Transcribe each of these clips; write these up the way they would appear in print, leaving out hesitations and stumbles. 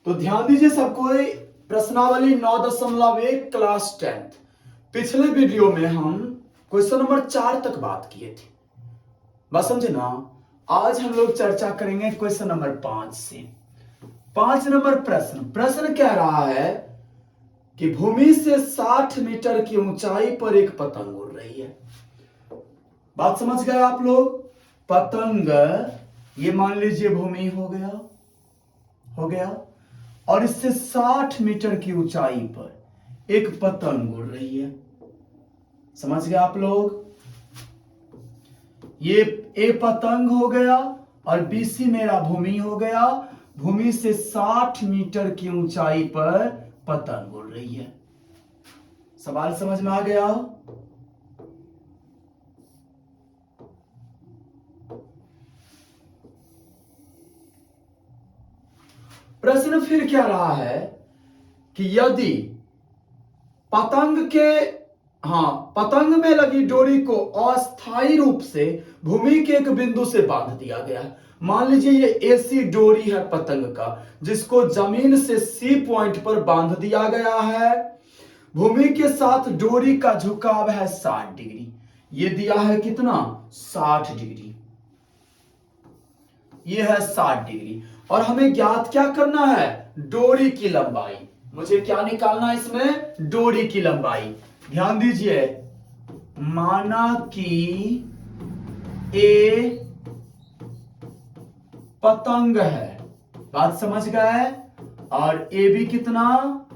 तो ध्यान दीजिए सबको, प्रश्नावली 9.1 क्लास 10th। पिछले वीडियो में हम क्वेश्चन नंबर 4 तक बात किए थे, बात समझे ना। आज हम लोग चर्चा करेंगे क्वेश्चन नंबर 5 से। 5 नंबर प्रश्न कह रहा है कि भूमि से 60 मीटर की ऊंचाई पर एक पतंग उड़ रही है। बात समझ गए आप लोग? पतंग, ये मान लीजिए भूमि हो गया और इससे 60 मीटर की ऊंचाई पर एक पतंग उड़ रही है। समझ गए आप लोग? ये ए पतंग हो गया और बीसी मेरा भूमि हो गया। भूमि से 60 मीटर की ऊंचाई पर पतंग उड़ रही है। सवाल समझ में आ गया? प्रश्न फिर क्या रहा है कि यदि पतंग में लगी डोरी को अस्थायी रूप से भूमि के एक बिंदु से बांध दिया गया। मान लीजिए ये एसी डोरी है पतंग का, जिसको जमीन से सी पॉइंट पर बांध दिया गया है। भूमि के साथ डोरी का झुकाव है 60 डिग्री। ये दिया है कितना? 60 डिग्री। ये है 60 डिग्री और हमें ज्ञात क्या करना है? डोरी की लंबाई। मुझे क्या निकालना है इसमें? डोरी की लंबाई। ध्यान दीजिए, माना कि ए पतंग है, बात समझ गए, और ए भी कितना?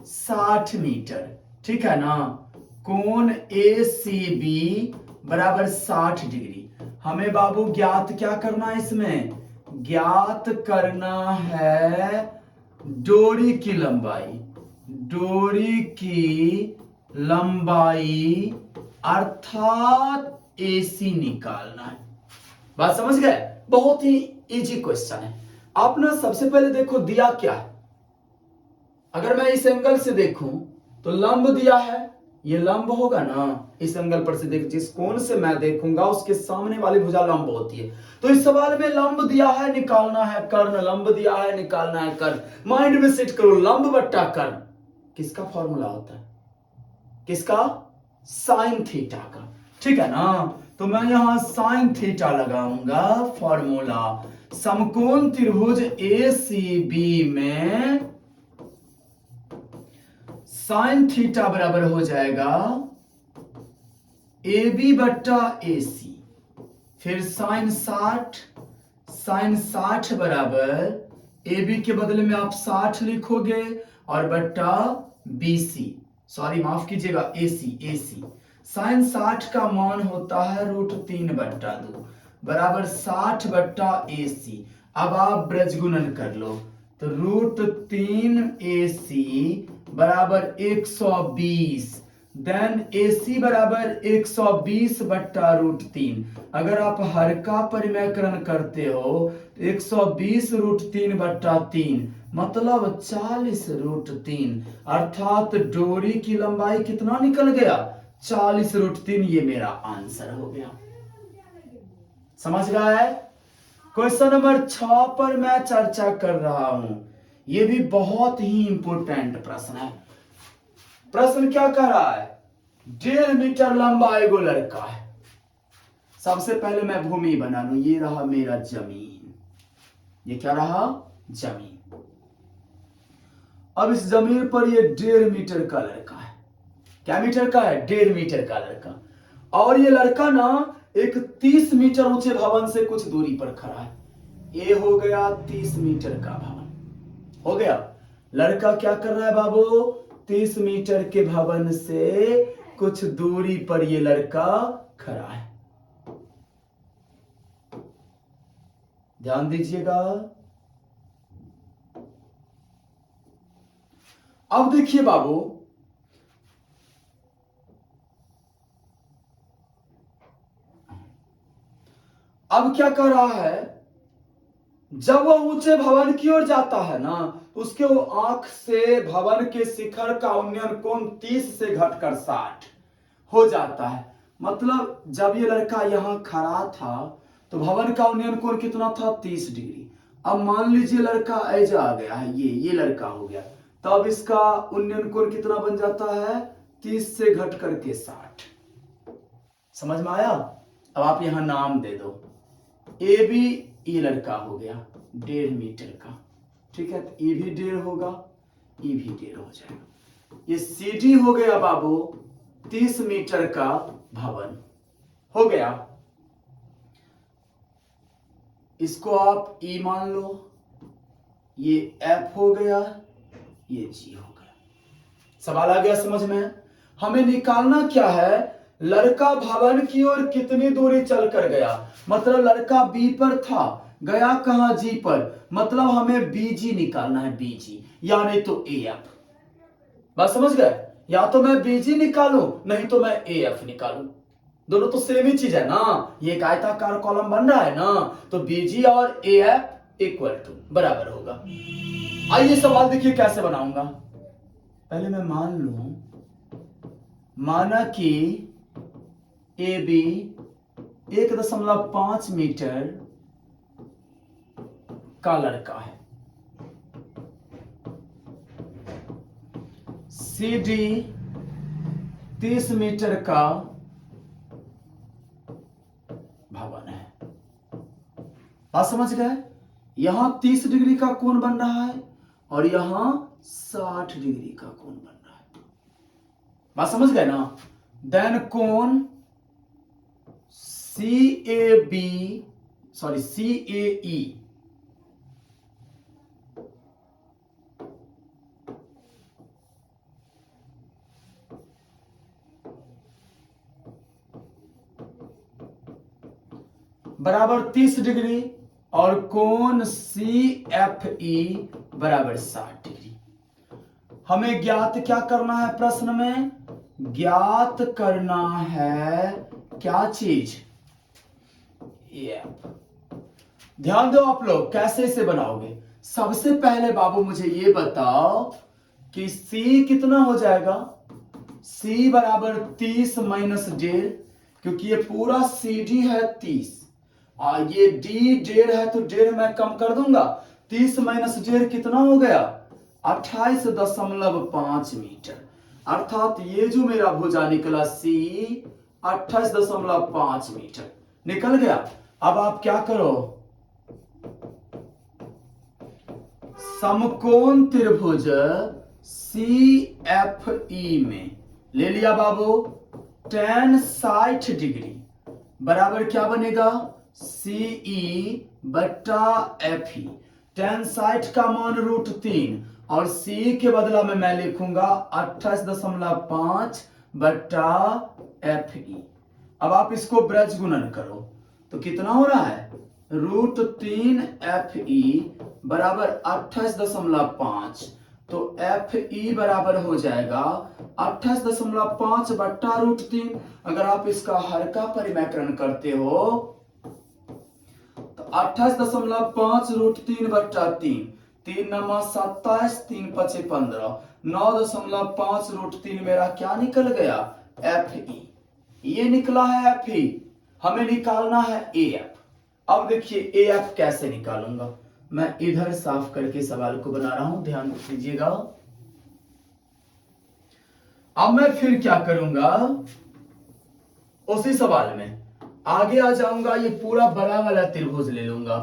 60 मीटर, ठीक है ना। कोण ए सी बी बराबर 60 डिग्री। हमें बाबू ज्ञात क्या करना है इसमें? ज्ञात करना है डोरी की लंबाई। डोरी की लंबाई अर्थात एसी निकालना है। बात समझ गए? बहुत ही इजी क्वेश्चन है। आप ना सबसे पहले देखो दिया क्या है। अगर मैं इस एंगल से देखूं तो लंब दिया है, ये लंब होगा ना। इस एंगल पर से देख, जिस कोण से मैं देखूंगा उसके सामने वाली भुजा लंब होती है। तो इस सवाल में लंब दिया है, निकालना है कर्ण। लंब दिया है, निकालना है कर्ण। माइंड में सेट करो, लंब बट्टा कर्ण किसका फॉर्मूला होता है? किसका? साइन थीटा का, ठीक है ना। तो मैं यहां साइन थीटा लगाऊंगा। फॉर्मूला समकोण त्रिभुज ए सी बी में साइन थीटा बराबर हो जाएगा ए बी बट्टा ए सी। फिर साइन 60 बराबर ए बी के बदले में आप 60 लिखोगे और बट्टा बी सी, सॉरी माफ कीजिएगा एसी। साइन 60 का मान होता है √3/2 बराबर 60 बट्टा एसी। अब आप ब्रजगुणन कर लो तो √3 AC बराबर 120, देन AC बराबर 120 बट्टा √3। अगर आप हर का परिमेयकरण करते हो तो 120 √3 बट्टा 3 मतलब 40 √3, अर्थात डोरी की लंबाई कितना निकल गया? 40 √3। ये मेरा आंसर हो गया। समझ गया है? क्वेश्चन नंबर 6 पर मैं चर्चा कर रहा हूं। यह भी बहुत ही इंपॉर्टेंट प्रश्न है। प्रश्न क्या कह रहा है? 1.5 मीटर लंबा एगो लड़का है। सबसे पहले मैं भूमि बना लूं। ये रहा मेरा जमीन। ये क्या रहा? जमीन। अब इस जमीन पर ये 1.5 मीटर का लड़का है। क्या मीटर का है? 1.5 मीटर का लड़का। और ये लड़का ना एक 30 मीटर ऊंचे भवन से कुछ दूरी पर खड़ा है। ये हो गया 30 मीटर का भवन। हो गया। लड़का क्या कर रहा है बाबू? 30 मीटर के भवन से कुछ दूरी पर ये लड़का खड़ा है। ध्यान दीजिएगा। अब देखिए बाबू, अब क्या कर रहा है? जब वह ऊंचे भवन की ओर जाता है ना, उसके वो आंख से भवन के शिखर का उन्नयन कोण 30 से घटकर 60 हो जाता है। मतलब जब ये लड़का यहां खड़ा था तो भवन का उन्नयन कोण कितना था? 30 डिग्री। अब मान लीजिए लड़का ऐजा आ गया है, ये लड़का हो गया, तब इसका उन्नयन कोण कितना बन जाता है, 30 से घट करके 60। समझ में आया। अब आप यहां नाम दे दो, ए बी, ये लड़का हो गया 1.5 मीटर का, ठीक है, तो ये भी 1.5 होगा, ये भी 1.5 हो जाएगा। ये सी डी हो गया बाबू 30 मीटर का भवन हो गया। इसको आप ई मान लो, ये एफ हो गया, ये जी हो गया। सवाल आ गया समझ में। हमें निकालना क्या है, लड़का भवन की ओर कितनी दूरी चल कर गया, मतलब लड़का बी पर था, गया कहां, जी पर, मतलब हमें बीजी निकालना है, बीजी यानी तो ए एफ। बात समझ गए, या तो मैं बीजी निकालूं नहीं तो मैं ए एफ निकालूं, दोनों तो सेम ही चीज है ना, ये एक आयताकार कॉलम बन रहा है ना, तो बीजी और ए एफ इक्वल टू बराबर होगा। आइए सवाल देखिए कैसे बनाऊंगा। पहले मैं मान लूं, माना कि ए बी 1.5 मीटर का लड़का है, सी डी 30 मीटर का भवन है। बात समझ गए, यहां 30 डिग्री का कोण बन रहा है और यहां 60 डिग्री का कोण बन रहा है। बात समझ गए ना। देन कोण सी ए ई बराबर 30 डिग्री और कोण सी एफ ई बराबर 60 डिग्री। हमें ज्ञात क्या करना है, प्रश्न में ज्ञात करना है क्या चीज, एफ। ध्यान दो आप लोग, कैसे इसे बनाओगे। सबसे पहले बाबू मुझे ये बताओ कि C कितना हो जाएगा, C बराबर 30 माइनस 1.5, क्योंकि ये पूरा CD है 30 और ये D 1.5 है तो 1.5 मैं कम कर दूंगा, 30 माइनस 1.5 कितना हो गया, 28.5 मीटर। अर्थात ये जो मेरा भुजा निकला C 28.5 मीटर निकल गया। अब आप क्या करो, समकोण त्रिभुज CFE में ले लिया बाबू, tan 60 डिग्री बराबर क्या बनेगा, CE बट्टा FE। tan 60 का मान √3 और C के बदला में मैं लिखूंगा 28.5 बट्टा FE। अब आप इसको ब्रज गुणन करो तो कितना हो रहा है, √3 FE बराबर 28.5, तो FE बराबर हो जाएगा 28.5 बट्टा √3। अगर आप इसका हर का परिमेकरण करते हो तो 28.5 √3 बट्टा 3, 3 नमा 27, 3 पचे 15, 9.5 √3 मेरा क्या निकल गया, FE। ये निकला है FE, हमें निकालना है AF। अब देखिए AF कैसे निकालूंगा, मैं इधर साफ करके सवाल को बना रहा हूं, ध्यान दीजिएगा। अब मैं फिर क्या करूंगा, उसी सवाल में आगे आ जाऊंगा, ये पूरा बड़ा वाला त्रिभुज ले लूंगा,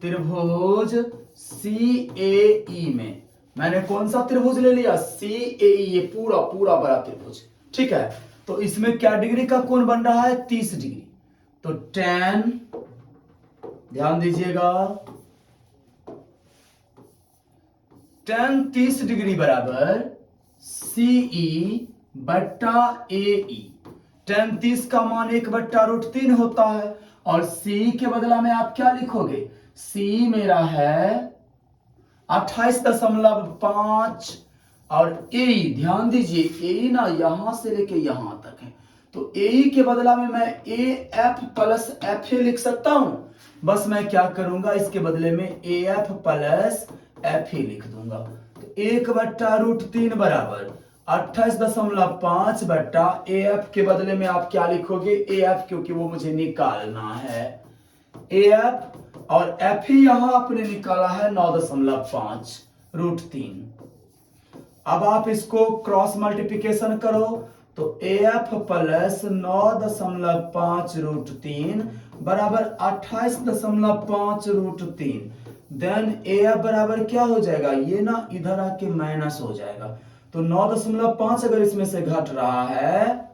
त्रिभुज CAE में मैंने कौन सा त्रिभुज ले लिया, CAE, ये पूरा पूरा बड़ा त्रिभुज, ठीक है। तो इसमें क्या डिग्री का कोण बन रहा है, 30 डिग्री, तो tan, ध्यान दीजिएगा, tan 30 डिग्री बराबर CE बट्टा AE। tan 30 का मान 1 बट्टा √3 होता है और C के बदला में आप क्या लिखोगे, C मेरा है 28.5 और AE, ध्यान दीजिए AE ना यहां से लेके यहां तक है, तो AE के बदला में मैं AF प्लस FA लिख सकता हूं। बस मैं क्या करूंगा, इसके बदले में AF प्लस FA लिख दूंगा, तो 1 बट्टा √3 बराबर 28.5 बट्टा AF के बदले में आप क्या लिखोगे, AF, क्योंकि वो मुझे निकालना है। AF और एफ ही यहां आपने निकाला है 9.5 √3। अब आप इसको क्रॉस मल्टीप्लिकेशन करो तो AF प्लस 9.5 √3 बराबर 28.5 √3। देन AF बराबर क्या हो जाएगा, ये ना इधर आके माइनस हो जाएगा। तो 9.5 अगर इसमें से घट रहा है,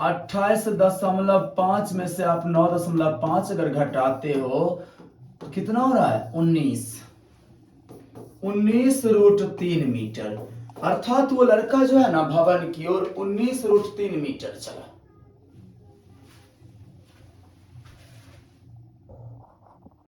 28.5 में से आप 9.5 अगर घटाते हो तो कितना हो रहा है, 19 √3 मीटर। अर्थात वो लड़का जो है ना भवन की ओर 19 √3 मीटर चला।